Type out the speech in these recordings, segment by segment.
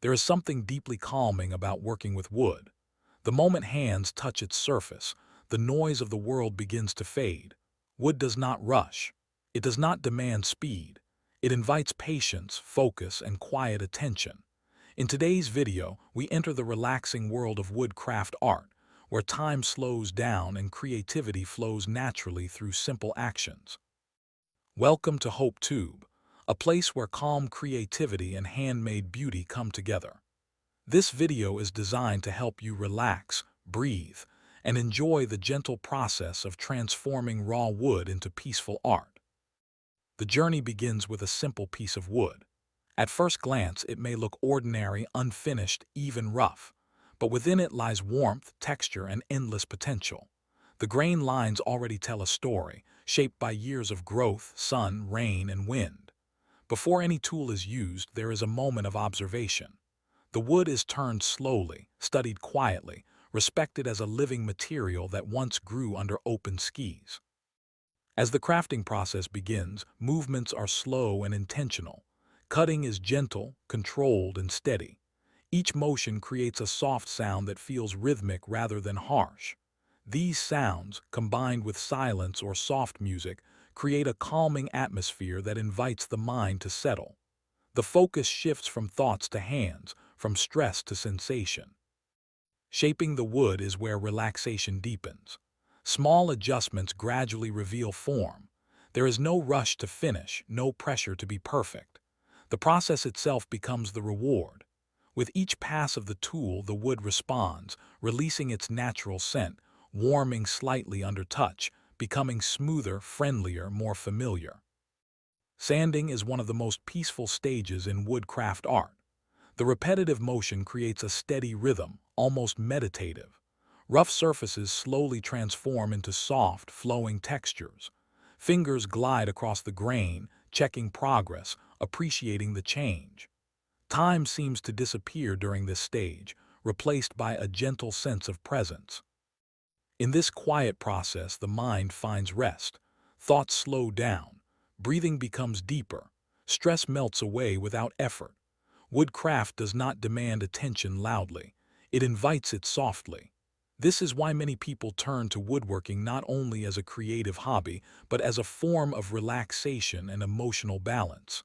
There is something deeply calming about working with wood. The moment hands touch its surface, the noise of the world begins to fade. Wood does not rush. It does not demand speed. It invites patience, focus, and quiet attention. In today's video, we enter the relaxing world of woodcraft art, where time slows down and creativity flows naturally through simple actions. Welcome to Hope Tube, a place where calm creativity and handmade beauty come together. This video is designed to help you relax, breathe, and enjoy the gentle process of transforming raw wood into peaceful art. The journey begins with a simple piece of wood. At first glance, it may look ordinary, unfinished, even rough, but within it lies warmth, texture, and endless potential. The grain lines already tell a story, shaped by years of growth, sun, rain, and wind. Before any tool is used, there is a moment of observation. The wood is turned slowly, studied quietly, respected as a living material that once grew under open skies. As the crafting process begins, movements are slow and intentional. Cutting is gentle, controlled, and steady. Each motion creates a soft sound that feels rhythmic rather than harsh. These sounds, combined with silence or soft music, create a calming atmosphere that invites the mind to settle. The focus shifts from thoughts to hands, from stress to sensation. Shaping the wood is where relaxation deepens. Small adjustments gradually reveal form. There is no rush to finish, no pressure to be perfect. The process itself becomes the reward. With each pass of the tool, the wood responds, releasing its natural scent, warming slightly under touch, becoming smoother, friendlier, more familiar. Sanding is one of the most peaceful stages in woodcraft art. The repetitive motion creates a steady rhythm, almost meditative. Rough surfaces slowly transform into soft, flowing textures. Fingers glide across the grain, checking progress, appreciating the change. Time seems to disappear during this stage, replaced by a gentle sense of presence. In this quiet process, the mind finds rest. Thoughts slow down. Breathing becomes deeper. Stress melts away without effort. Woodcraft does not demand attention loudly. It invites it softly. This is why many people turn to woodworking not only as a creative hobby, but as a form of relaxation and emotional balance.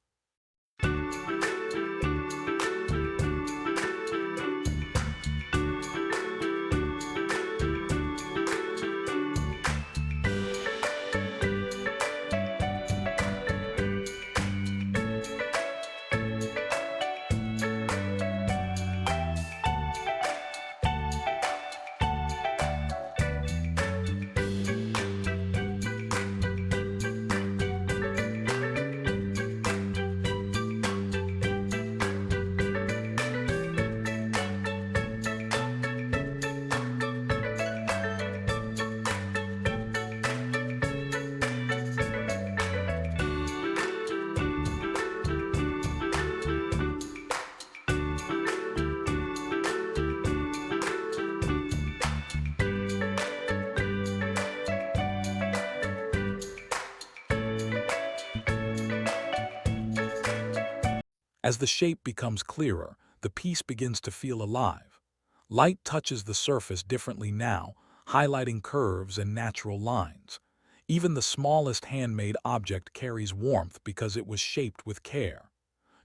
As the shape becomes clearer, the piece begins to feel alive. Light touches the surface differently now, highlighting curves and natural lines. Even the smallest handmade object carries warmth because it was shaped with care.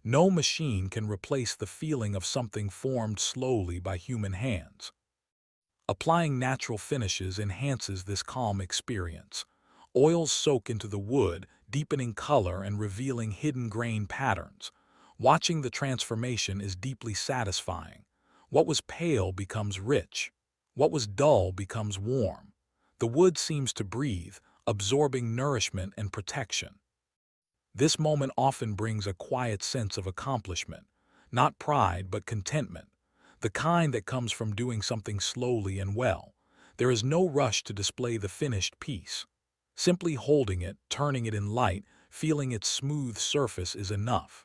No machine can replace the feeling of something formed slowly by human hands. Applying natural finishes enhances this calm experience. Oils soak into the wood, deepening color and revealing hidden grain patterns. Watching the transformation is deeply satisfying. What was pale becomes rich. What was dull becomes warm. The wood seems to breathe, absorbing nourishment and protection. This moment often brings a quiet sense of accomplishment, not pride but contentment, the kind that comes from doing something slowly and well. There is no rush to display the finished piece. Simply holding it, turning it in light, feeling its smooth surface is enough.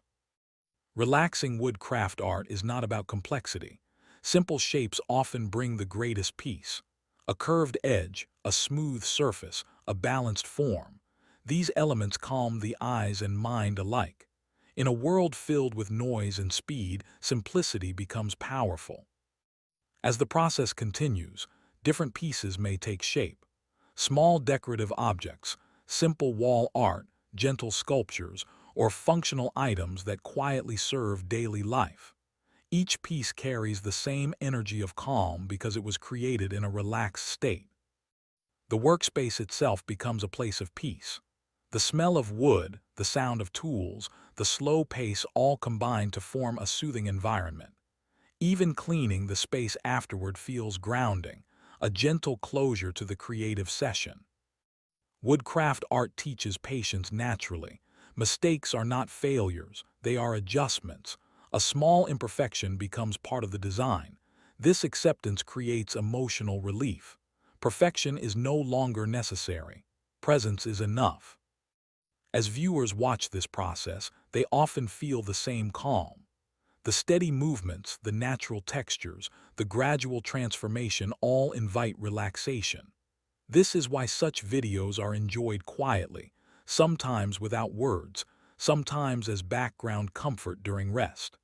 Relaxing woodcraft art is not about complexity. Simple shapes often bring the greatest peace. A curved edge, a smooth surface, a balanced form. These elements calm the eyes and mind alike. In a world filled with noise and speed, simplicity becomes powerful. As the process continues, different pieces may take shape. Small decorative objects, simple wall art, gentle sculptures, or functional items that quietly serve daily life. Each piece carries the same energy of calm because it was created in a relaxed state. The workspace itself becomes a place of peace. The smell of wood, the sound of tools, the slow pace all combine to form a soothing environment. Even cleaning the space afterward feels grounding, a gentle closure to the creative session. Woodcraft art teaches patience naturally. Mistakes are not failures, they are adjustments. A small imperfection becomes part of the design. This acceptance creates emotional relief. Perfection is no longer necessary. Presence is enough. As viewers watch this process, they often feel the same calm. The steady movements, the natural textures, the gradual transformation all invite relaxation. This is why such videos are enjoyed quietly, sometimes without words, sometimes as background comfort during rest.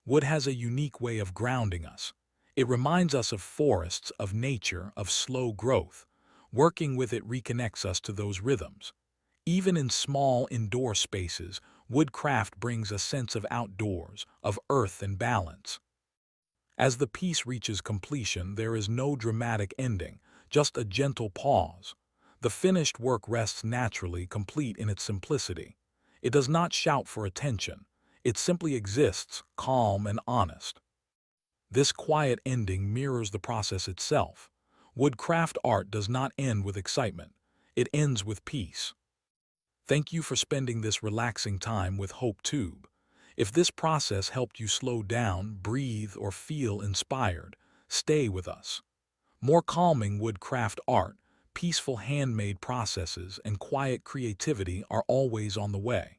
Wood has a unique way of grounding us. It reminds us of forests, of nature, of slow growth. Working with it reconnects us to those rhythms. Even in small indoor spaces, woodcraft brings a sense of outdoors, of earth and balance. As the piece reaches completion, there is no dramatic ending, just a gentle pause. The finished work rests naturally, complete in its simplicity. It does not shout for attention. It simply exists, calm and honest. This quiet ending mirrors the process itself. Woodcraft art does not end with excitement. It ends with peace. Thank you for spending this relaxing time with Hope Tube. If this process helped you slow down, breathe, or feel inspired, stay with us. More calming woodcraft art, peaceful handmade processes, and quiet creativity are always on the way.